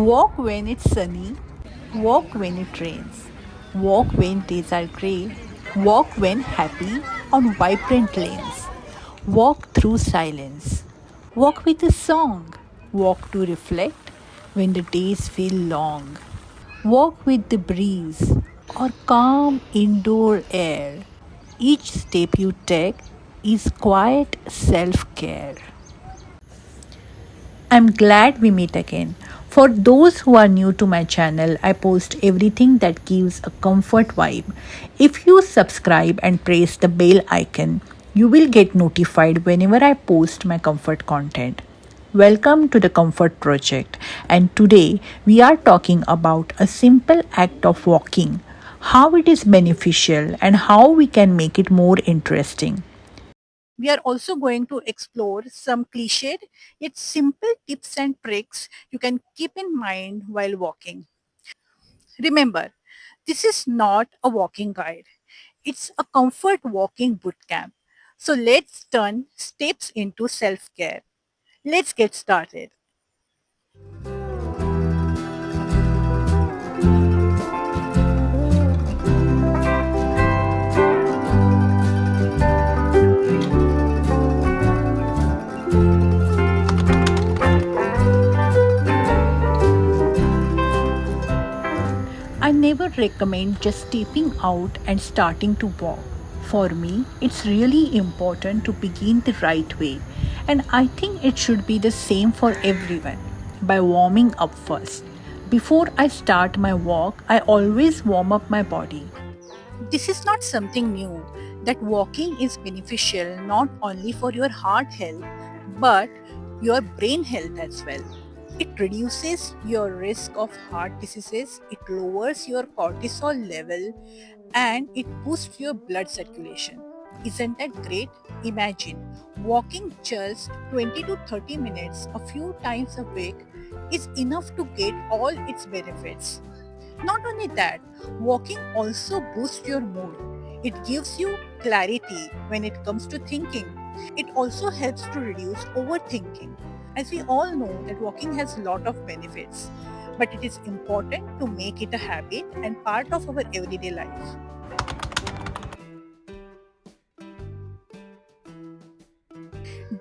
Walk when it's sunny, walk when it rains, walk when days are grey, walk when happy on vibrant lanes, walk through silence, walk with a song, walk to reflect when the days feel long, walk with the breeze or calm indoor air. Each step you take is quiet self care. I'm glad we meet again. For those who are new to my channel, I post everything that gives a comfort vibe. If you subscribe and press the bell icon, you will get notified whenever I post my comfort content. Welcome to the Comfort Project, and today we are talking about a simple act of walking, how it is beneficial, and how we can make it more interesting. We are also going to explore some cliched yet simple tips and tricks you can keep in mind while walking. Remember, this is not a walking guide. It's a comfort walking bootcamp. So let's turn steps into self-care. Let's get started. I never recommend just stepping out and starting to walk. For me, it's really important to begin the right way, and I think it should be the same for everyone by warming up first. Before I start my walk, I always warm up my body. This is not something new, that walking is beneficial not only for your heart health but your brain health as well. It reduces your risk of heart diseases, it lowers your cortisol level, and it boosts your blood circulation. Isn't that great? Imagine walking just 20 to 30 minutes a few times a week is enough to get all its benefits. Not only that, walking also boosts your mood. It gives you clarity when it comes to thinking. It also helps to reduce overthinking. As we all know that walking has a lot of benefits, but it is important to make it a habit and part of our everyday life.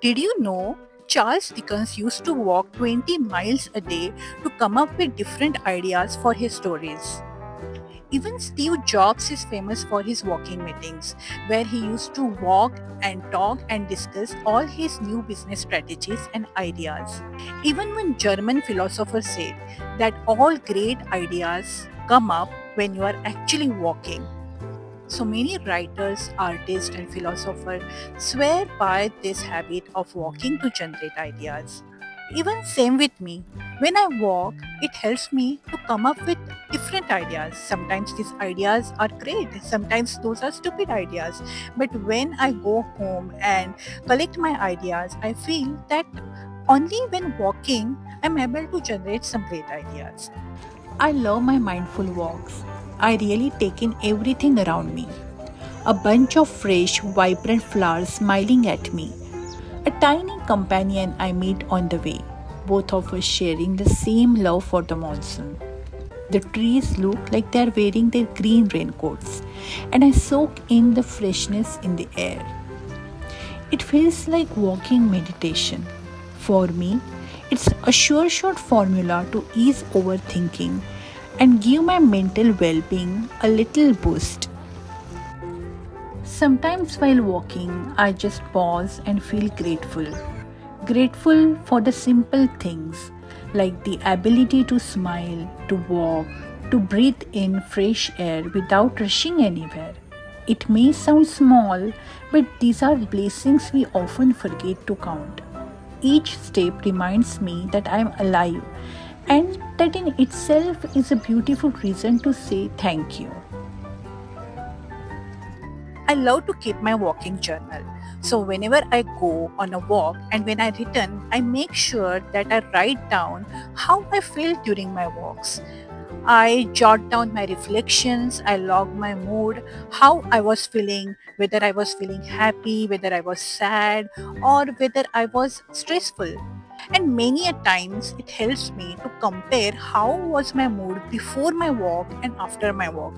Did you know Charles Dickens used to walk 20 miles a day to come up with different ideas for his stories? Even Steve Jobs is famous for his walking meetings, where he used to walk and talk and discuss all his new business strategies and ideas. Even when German philosophers said that all great ideas come up when you are actually walking. So many writers, artists, and philosophers swear by this habit of walking to generate ideas. Even same with me. When I walk, it helps me to come up with different ideas. Sometimes these ideas are great, sometimes those are stupid ideas. But when I go home and collect my ideas, I feel that only when walking, I'm able to generate some great ideas. I love my mindful walks. I really take in everything around me. A bunch of fresh, vibrant flowers smiling at me. A tiny companion I meet on the way, both of us sharing the same love for the monsoon. The trees look like they're wearing their green raincoats, and I soak in the freshness in the air. It feels like walking meditation. For me, it's a sure shot formula to ease overthinking and give my mental well being a little boost. Sometimes while walking, I just pause and feel grateful. Grateful for the simple things like the ability to smile, to walk, to breathe in fresh air without rushing anywhere. It may sound small, but these are blessings we often forget to count. Each step reminds me that I am alive, and that in itself is a beautiful reason to say thank you. I love to keep my walking journal. So whenever I go on a walk and when I return, I make sure that I write down how I feel during my walks. I jot down my reflections, I log my mood, how I was feeling, whether I was feeling happy, whether I was sad, or whether I was stressful. And many a times it helps me to compare how was my mood before my walk and after my walk.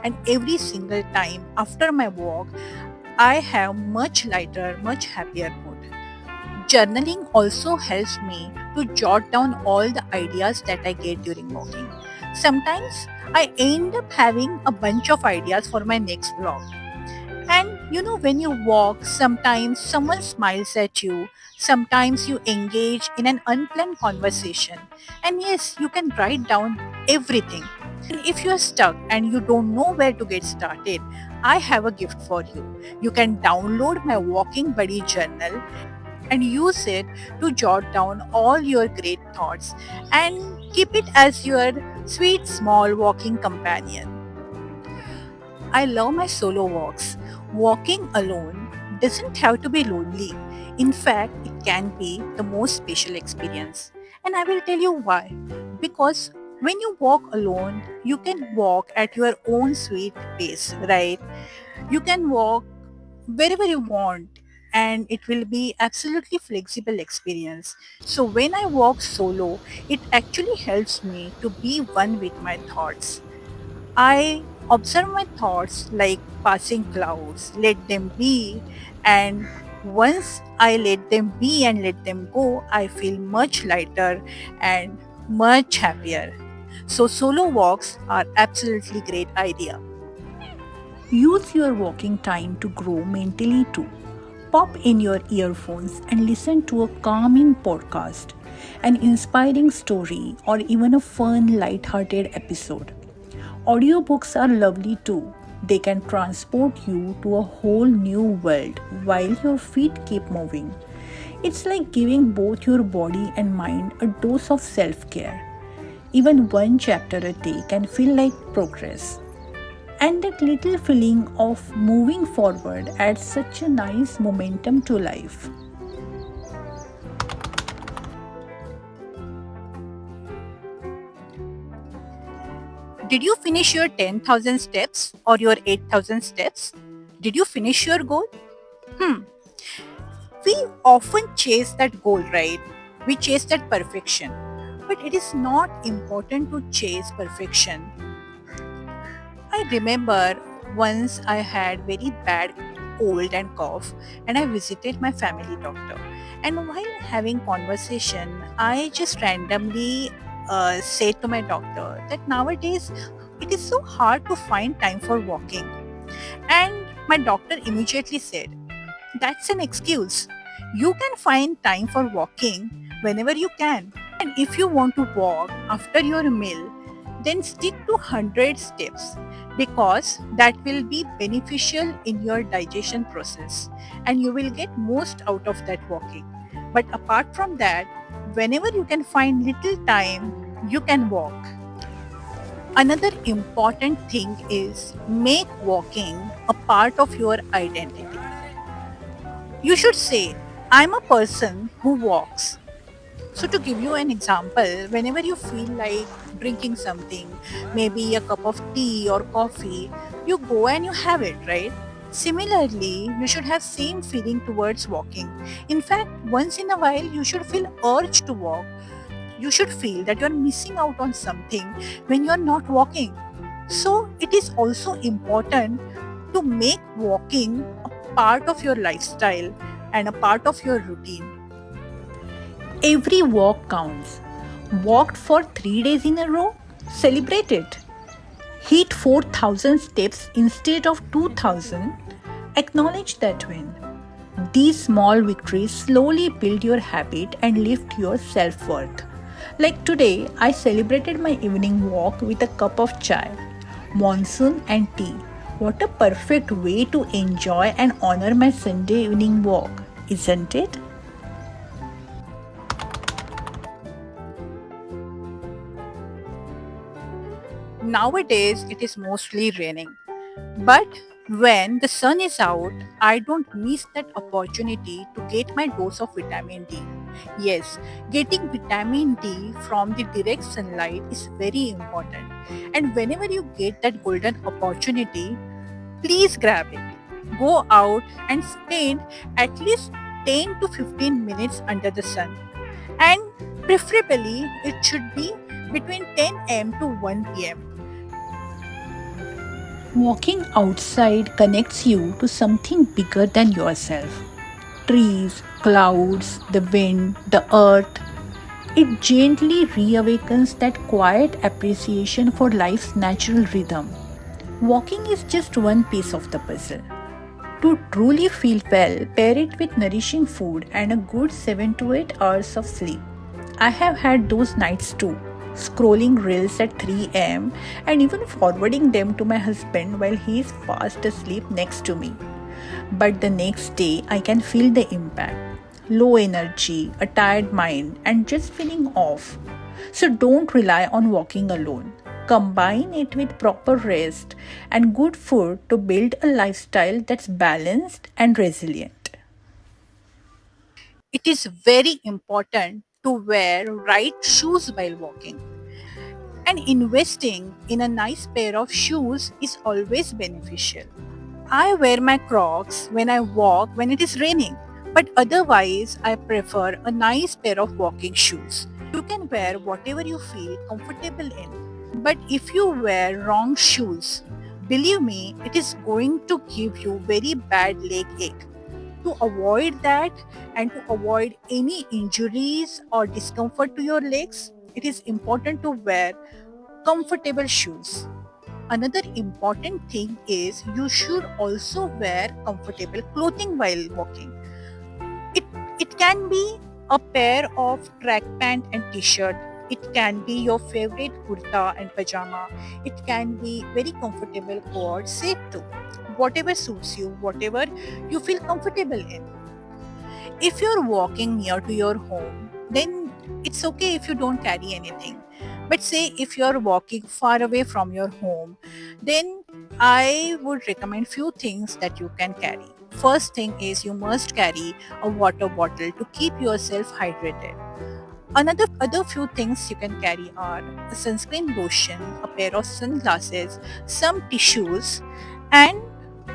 And every single time after my walk, I have much lighter, much happier mood. Journaling also helps me to jot down all the ideas that I get during walking. Sometimes I end up having a bunch of ideas for my next vlog. And when you walk, sometimes someone smiles at you, sometimes you engage in an unplanned conversation. And yes, you can write down everything. And if you are stuck and you don't know where to get started, I have a gift for you. You can download my Walking Buddy journal and use it to jot down all your great thoughts and keep it as your sweet small walking companion. I love my solo walks. Walking alone doesn't have to be lonely. In fact, it can be the most special experience. And I will tell you why. Because when you walk alone, you can walk at your own sweet pace, right? You can walk wherever you want and it will be absolutely flexible experience. So when I walk solo, it actually helps me to be one with my thoughts. I observe my thoughts like passing clouds, let them be, and once I let them be and let them go, I feel much lighter and much happier. So solo walks are absolutely great idea. Use your walking time to grow mentally too. Pop in your earphones and listen to a calming podcast, an inspiring story, or even a fun, light-hearted episode. Audiobooks are lovely too. They can transport you to a whole new world while your feet keep moving. It's like giving both your body and mind a dose of self care. Even one chapter a day can feel like progress. And that little feeling of moving forward adds such a nice momentum to life. Did you finish your 10,000 steps or your 8,000 steps? Did you finish your goal? Hmm. We often chase that goal, right? We chase that perfection. But it is not important to chase perfection. I remember once I had very bad cold and cough and I visited my family doctor. And while having conversation, I just randomly said to my doctor that nowadays it is so hard to find time for walking. And my doctor immediately said, that's an excuse. You can find time for walking whenever you can. And if you want to walk after your meal, then stick to 100 steps because that will be beneficial in your digestion process and you will get most out of that walking. But apart from that, whenever you can find little time, you can walk. Another important thing is make walking a part of your identity. You should say, I'm a person who walks. So, to give you an example, whenever you feel like drinking something, maybe a cup of tea or coffee, you go and you have it, right? Similarly, you should have same feeling towards walking. In fact, once in a while, you should feel urge to walk. You should feel that you're missing out on something when you're not walking. So, it is also important to make walking a part of your lifestyle and a part of your routine. Every walk counts. Walked for 3 days in a row? Celebrate it. Hit 4,000 steps instead of 2,000? Acknowledge that win. These small victories slowly build your habit and lift your self worth. Like today, I celebrated my evening walk with a cup of chai, monsoon, and tea. What a perfect way to enjoy and honor my Sunday evening walk, isn't it? Nowadays, it is mostly raining. But when the sun is out, I don't miss that opportunity to get my dose of vitamin D. Yes, getting vitamin D from the direct sunlight is very important. And whenever you get that golden opportunity, please grab it. Go out and spend at least 10 to 15 minutes under the sun. and preferably it should be between 10 a.m. to 1 p.m. Walking outside connects you to something bigger than yourself. Trees, clouds, the wind, the earth. It gently reawakens that quiet appreciation for life's natural rhythm. Walking is just one piece of the puzzle. To truly feel well, pair it with nourishing food and a good 7 to 8 hours of sleep. I have had those nights too, scrolling reels at 3 am and even forwarding them to my husband while he is fast asleep next to me. But the next day, I can feel the impact. Low energy, a tired mind, and just feeling off. So don't rely on walking alone. Combine it with proper rest and good food to build a lifestyle that's balanced and resilient. It is very important to wear right shoes while walking. And investing in a nice pair of shoes is always beneficial. I wear my Crocs when I walk when it is raining, but otherwise I prefer a nice pair of walking shoes. You can wear whatever you feel comfortable in, but if you wear wrong shoes, believe me, it is going to give you very bad leg ache. To avoid that and to avoid any injuries or discomfort to your legs, it is important to wear comfortable shoes. Another important thing is you should also wear comfortable clothing while walking. It, it can be a pair of track pant and t-shirt. It can be your favorite kurta and pajama. It can be very comfortable cord set too. Whatever suits you, whatever you feel comfortable in. If you're walking near to your home, then it's okay if you don't carry anything. But say if you're walking far away from your home, then I would recommend few things that you can carry. First thing is you must carry a water bottle to keep yourself hydrated. Another other few things you can carry are a sunscreen lotion, a pair of sunglasses, some tissues, and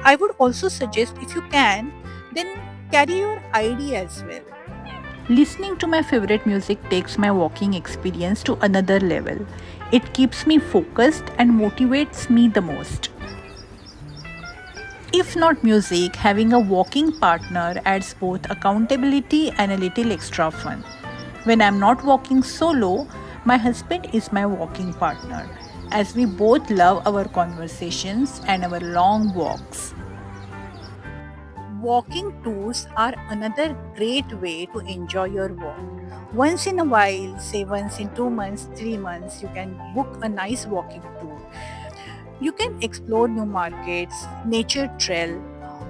I would also suggest if you can, then carry your ID as well. Listening to my favorite music takes my walking experience to another level. It keeps me focused and motivates me the most. If not music, having a walking partner adds both accountability and a little extra fun. When I'm not walking solo, my husband is my walking partner, as we both love our conversations and our long walks. Walking tours are another great way to enjoy your walk. Once in a while, say once in 2 months, 3 months, you can book a nice walking tour. You can explore new markets, nature trail,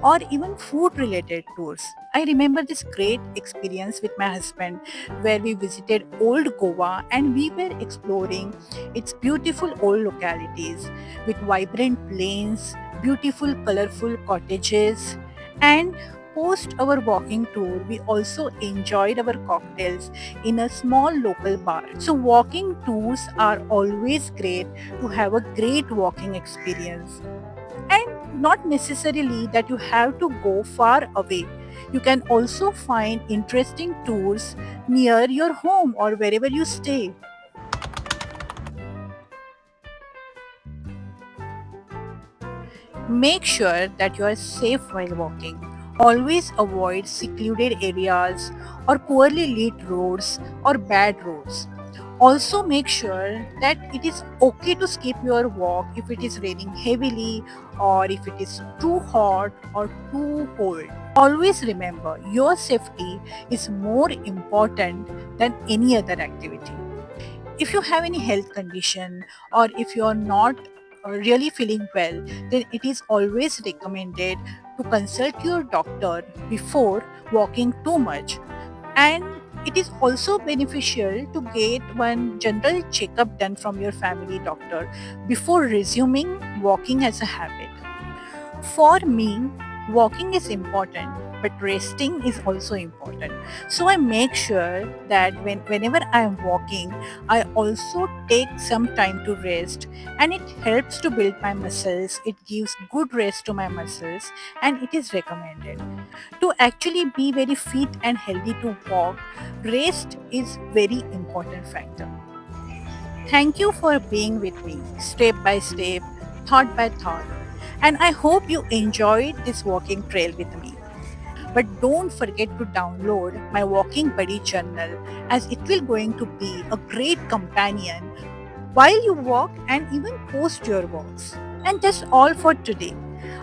or even food related tours. I remember this great experience with my husband where we visited Old Goa and we were exploring its beautiful old localities with vibrant lanes, beautiful colorful cottages, and post our walking tour we also enjoyed our cocktails in a small local bar. So walking tours are always great to have a great walking experience, and not necessarily that you have to go far away. You can also find interesting tours near your home or wherever you stay. Make sure that you are safe while walking. Always avoid secluded areas or poorly lit roads or bad roads. Also, make sure that it is okay to skip your walk if it is raining heavily or if it is too hot or too cold. Always remember your safety is more important than any other activity. If you have any health condition or if you are not really feeling well, then it is always recommended to consult your doctor before walking too much. And it is also beneficial to get one general checkup done from your family doctor before resuming walking as a habit. For me, walking is important, but resting is also important. So I make sure that whenever I am walking, I also take some time to rest, and it helps to build my muscles. It gives good rest to my muscles, and it is recommended. To actually be very fit and healthy to walk, rest is very important factor. Thank you for being with me, step by step, thought by thought. And I hope you enjoyed this walking trail with me. But don't forget to download my Walking Buddy journal, as it will going to be a great companion while you walk and even post your walks. And that's all for today.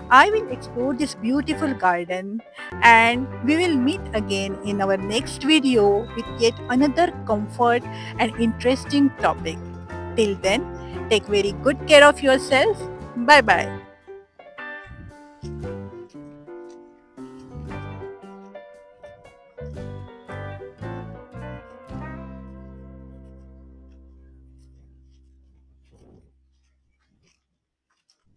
I will explore this beautiful garden, and we will meet again in our next video with yet another comfort and interesting topic. Till then, take very good care of yourself. Bye bye.